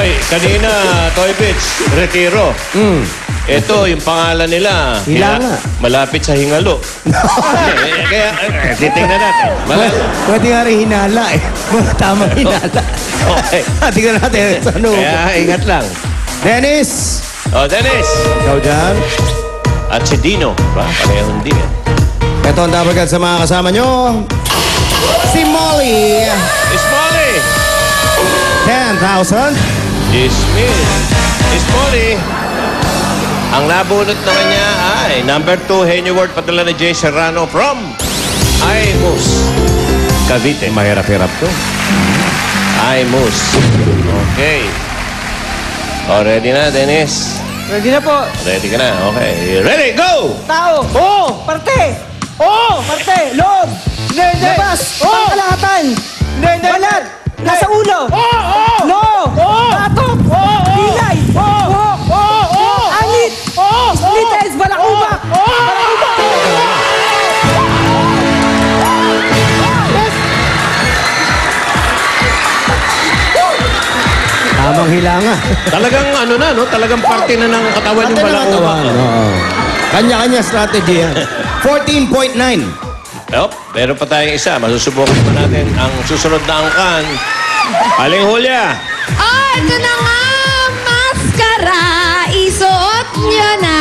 Ay, kanina, Toy Bits, Retiro. Ito, yung pangalan nila. Hilanga. Malapit sa hingalo. Kaya, titingnan natin. Pwede nga rin hinala eh. Tamang hinala. Okay. Tingnan natin. Ano? Kaya, ingat lang. Dennis! Oh, Dennis! Ikaw dyan. At si Dino. Ba? Parehong din. Ito ang dapat sa mga kasama nyo. Si Molly. Miss Molly! 10,000. Miss Molly. Ang nabunot naman niya ay number 2, Henry Ward, padala ni Jay Serrano from Imus, Cavite. Mahirap-hirap to. Imus. Okay. O, ready na, Dennis? Ready na po. Ready ka na? Okay. Ready, go! Tao. Oo. Parte. Oo. Parte. Loob. Hindi. Labas. Pangkalahatan. Hindi. Balat. Nasa ulo. Oo. Noo. Batok. Kilay. Angit. Splitters. Balakubak. Balakubak. Tamang hilanga. Talagang ano na, no? Talagang parte na ng katawan yung balakubak. Oo. Kanya-kanya strategy yan. 14.9. Meron pa tayong isa. Masusubukan pa natin ang susunod na angkan. Aling Julia. Ito na nga, maskara, isuot nyo na.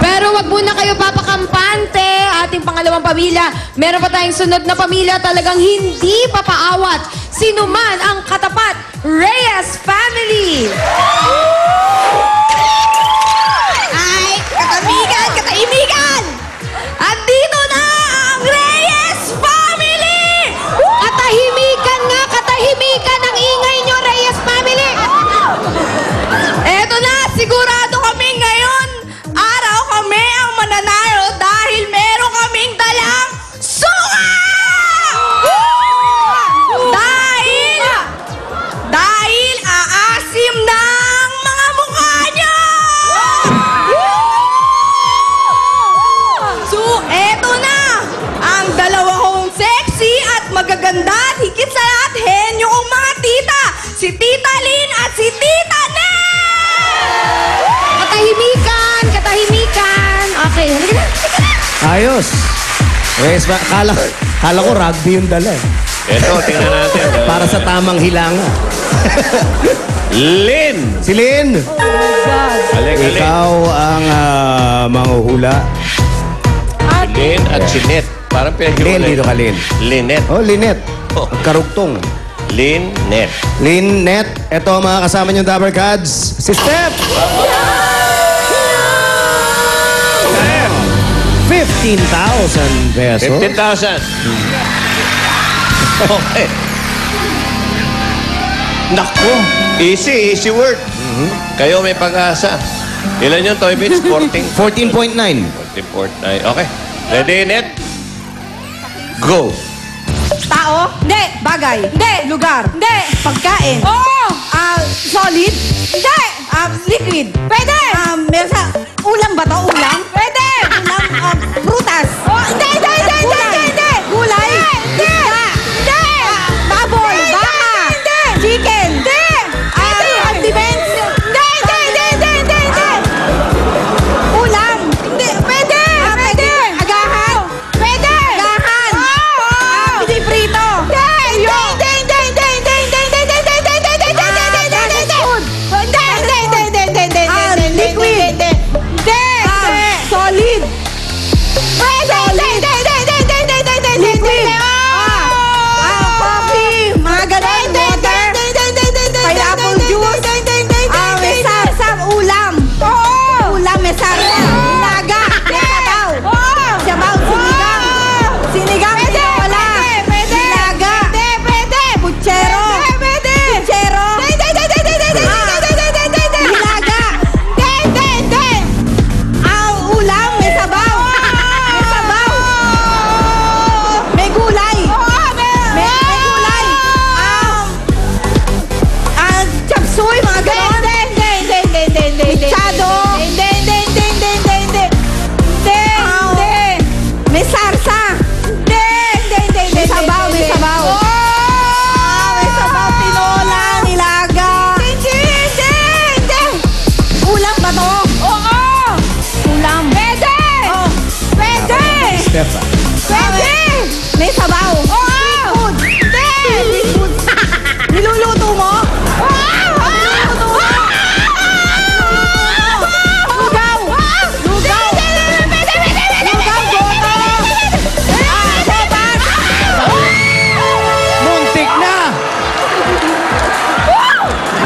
Pero wag muna kayo papakampante, ating pangalawang pamilya. Meron pa tayong sunod na pamilya, talagang hindi papaawat. Sino man ang katapat, Reyes Family. Ay, katahimikan! At dito na ang Reyes Family! Katahimikan ang ingay nyo, Reyes Family! Eto na, sigurado kami ngayon. Araw kami ang mananalo dahil meron kaming dalang suka! Dahil aasim ng mga mukha nyo! So, eto na! Ang dalawa kong sexy at magaganda at higit sa lahat, henyo kong mga tita! Si Tita Lynn at si Tita Nel! Katahimikan! Okay, halika na. Ayos. Yes, kala ko rugby yung dala. Ito, tingnan natin. Para sa tamang hilanga. Lynn. Si Lynn. Aling. Ikaw ang manghuhula. Si Lynn at si Net. Parang Lynn, pinag-iwalay. dito ka, Lynn. Lynette. Oh, Lynette. Oh. Karugtong. Lynette. Lynette. Ito ang mga kasama niyong Dabber Cards. Si Steph. 15,000 pesos. 15,000. Okay. Naku. Easy word. Kayo may pag-asa. Ilan yung Toy Bits? 14? 14.9. 14.9. Okay. Ready, Net? Go. Tao? Hindi. Bagay? Hindi. Lugar? Hindi. Pagkain? Oo. Solid? Hindi. Liquid? Pwede. Meron sa... Ulam ba to? Ulam? Pwede. Ulam, prutas? Hindi. Gulay? Hindi. Baboy? Baka? Hindi. Chicken? Hindi. Condiments? Hindi. Ulam? Hindi. Pwede. Agahan? Pwede. Agahan? Piniprito? Hindi.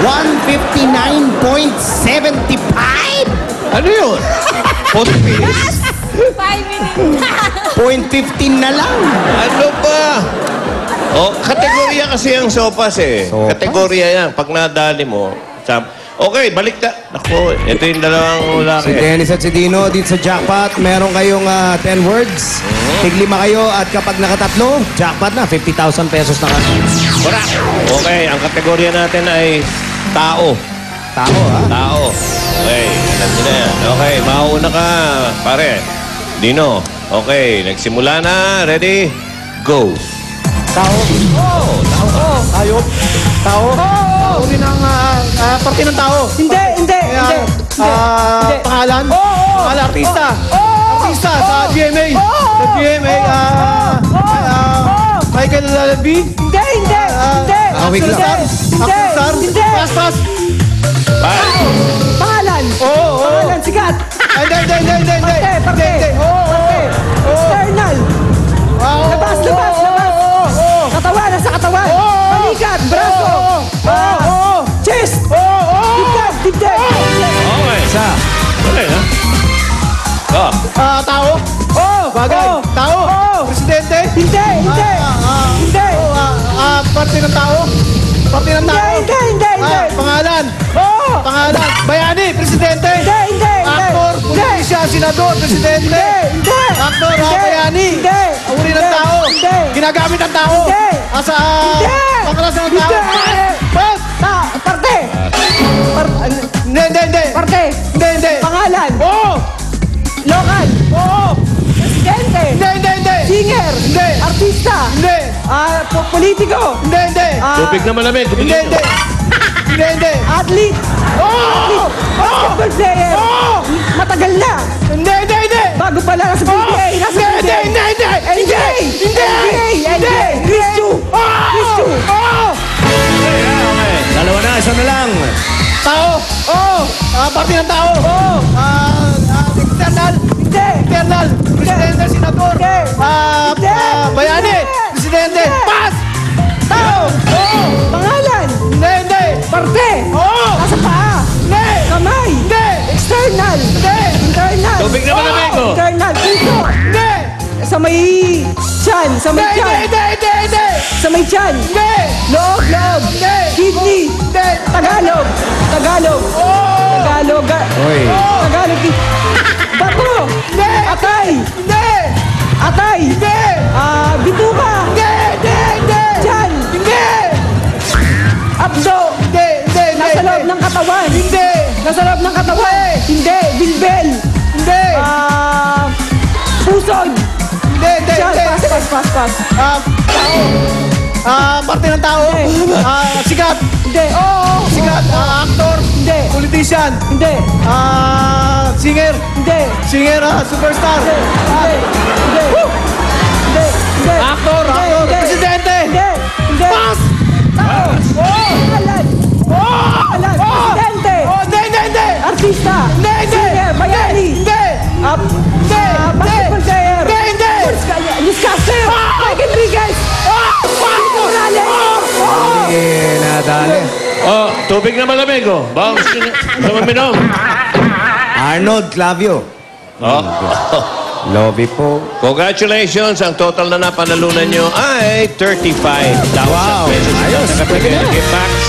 159.75? Ano yun? 40 5 minutes. 0.15 na lang. Ano ba? O, kategorya kasi ang sopas eh. Sopas? Kategorya yan. Pag nadali mo, okay, balik na. Ako, ito yung dalawang Si lalaki. Dennis at si Dino dito sa jackpot. Meron kayong 10 words. Tiglima kayo at kapag nakatatlo, jackpot na. 50,000 pesos na kayo. Correct. Okay, ang kategorya natin ay tao. Tao, ha? Tao. Okay, alam nyo na yan. Okay, mauna ka, pare. Dino, okay, nagsimula na. Ready? Go. Tao. Tayo. Tao. Tao rin ang parte ng tao. Hindi. Pangalan? Pangalan, artista. Artista sa GMA. Sa GMA, Michael Lalabie. Hindi. Wait lang. Star. Hindi. Pas. Pangalan. Oo. Pangalan, sikat. Hindi. Parte. External. Labas. Katawan, nasa katawan. Balikat, braso. Chest. Dibdib. Okay. Isa. Wala na. Oh. Tao. Bagay. Tao. Presidente. Hindi. Parte ng tao. Parte ng tao. Hindi. Pangalan. Pangalan. Bayani. Presidente. Hindi. Aktor. Politisya. Senador. Presidente. Hindi. Aktor. Bayani. Hindi. Uri ng tao. Hindi. Ginagamit ng tao. Hindi. Asa. Hindi. Pangkalasan ng tao. Hindi. Pas. Parte. Hindi. Parte. Hindi. Pangalan. Oo. Local. Presidente. Hindi. Singer. Hindi. Artista. Hindi. Politiko. Hindi. Tubig na malamig. Tumigil Hindi. nyo. Hindi. Athlete. Oo. Basketball player. Matagal na. Hindi. Bago pala nasa PBA. Nasa PBA. NBA. Chris Chu. Okay. Dalawa na, isa na lang. Tao. Parte ng tao. External. Hindi. External. Presidente, senador. Hindi. Bayani. Presidente. Hindi. Pas. Tao. Pangalan. Hindi. Parte. Nasa paa. Hindi. Kamay. Hindi. External. Internal. Tubig na malamig, oh. Internal. Puso. Hindi. Sa may tiyan. Sa may tiyan. Hindi. Sa may tiyan. Hindi. Loob. Hindi. Kidney. Hindi. Tagalog. Tagalog. Oy. Tagalog. Bato. Hindi. Atay. Hindi. Atay. Hindi. Bituka. Hindi. Tiyan. Hindi. Abdo. Hindi. Nasa loob ng katawan. Hindi. Nasa loob ng katawan. Hindi. Bilbel. Hindi. Pusod. Hindi. Tiyan. Pas. Parte ng tao. Hindi. Sikat. Hindi. Sikat. Actor. Hindi. Politician. Hindi. Singer. Hindi. Singer. Superstar. Hindi. Actor. Hindi. Presidente. Hindi. Pas. Tao. Pangalan. Presidente. Hindi. Artista. Hindi. Singer. Bayani. Hindi. Basketball player. Hindi. Newscaster. Mike Enriquez. Morales. Nadali. Oh, tubig na malamig, oh. Baka gusto nyo suminom. Arnold Clavio. Oh. Lobby po. Congratulations! Ang total na napanalunan nyo ay 35,000 Wow. pesos. Ayos. Nakapagay ng gift packs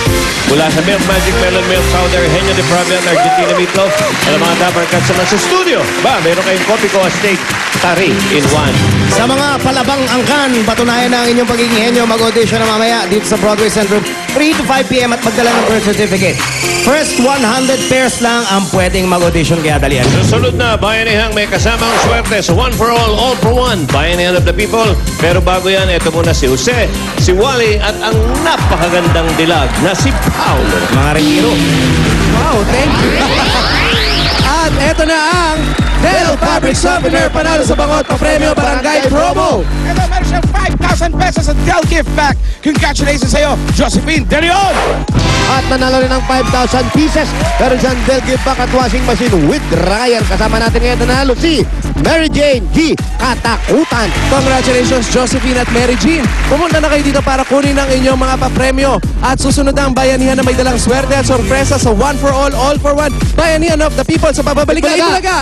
mula sa Milk Magic Melon Milk Powder, Henyo de Provian, Argentina Meatloaf, at ang mga Dapper Cats naman sa studio. Ba, meron kayong Kopi Ko Steak, Tari in 1. Sa mga palabang angkan, patunayan na ang inyong pagiging henyo. Mag-audition na mamaya dito sa Broadway Centrum 3 to 5 p.m. at magdala ng birth certificate. First 100 pairs lang ang pwedeng mag-audition kaya dalian. Susunod na, Bayanihang may kasamang swerte sa One for All for One, Bayanihan of the People. Pero bago yan, ito muna si Jose, si Wally, at ang napakagandang dilag na si Paolo. Mga retiro. Wow, thank you. At eto na ang Del Fabric Souvenir Panalo sa Bangot Papremyo Barangay Promo. Ito, meron siyang 5,000 pesos sa Del Gift Pack. Congratulations sa'yo, Josephine De Leon! At nanalo rin ng 5,000 pieces. Meron siyang Del Gift Pack at washing machine with dryer. Kasama natin ngayon nanalo si Mary Jane G. Katakutan. Congratulations, Josephine at Mary Jean. Pumunta na kayo dito para kunin ang inyong mga papremyo. At susunod na ang bayanihan na may dalang swerte at sorpresa sa One for All for One. Bayanihan of the People sa Pababalik na Itulaga.